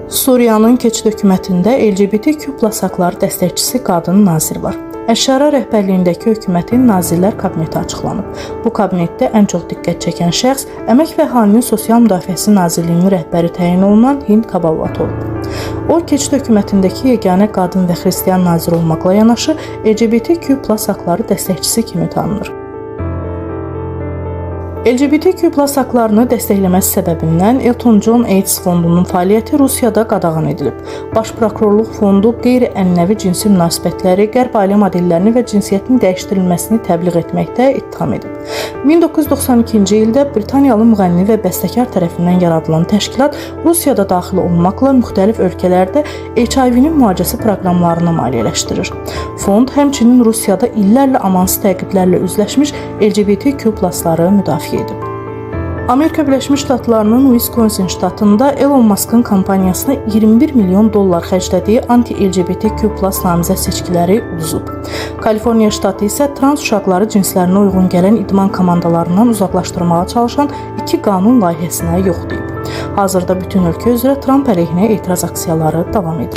Suriyanın keçid hökumətində LGBTQ+ haqları dəstəkçisi qadın nazir var. Əşşara rəhbərliyindəki hökumətin Nazirlər Kabineti açıqlanıb. Bu kabinetdə ən çox diqqət çəkən şəxs Əmək və Əhalinin Sosial Müdafiəsi Nazirliyinin rəhbəri təyin olunan Hind Kabalvat olub. O, keçid hökumətindəki yeganə qadın və xristian nazir olmaqla yanaşı LGBTQ+ haqları dəstəkçisi kimi tanınır. LGBTQ+ haqlarını dəstəkləməsi səbəbindən Elton John AIDS fondunun fəaliyyəti Rusiyada qadağan edilib. Baş prokurorluq fondu qeyri-ənənəvi cinsi münasibətləri, qərb ailə modellərini və cinsiyyətin dəyişdirilməsini təbliğ etməkdə ittiham edib. 1992-ci ildə Britaniyalı müğənni və bəstəkar tərəfindən yaradılan təşkilat Rusiyada daxil olmaqla müxtəlif ölkələrdə HIV-nin müalicəsi proqramlarını maliyyələşdirir. Fond həmçinin Rusiyada illərlə amansız təqiblərlə üzləşmiş LGBTQ+-ları müdafiə edib. Amerika Birləşmiş Ştatlarının Wisconsin ştatında Elon Musk'ın kampaniyasına 21 milyon dollar xərclədiyi anti-LGBTQ+ namizəd seçkiləri uduzub. Kaliforniya ştatı isə trans uşaqları cinslərinə uyğun gələn idman komandalarından uzaqlaşdırmağa çalışan 2 qanun layihəsinə yox deyib. Hazırda bütün ölkə üzrə Trump əleyhinə etiraz aksiyaları davam edir.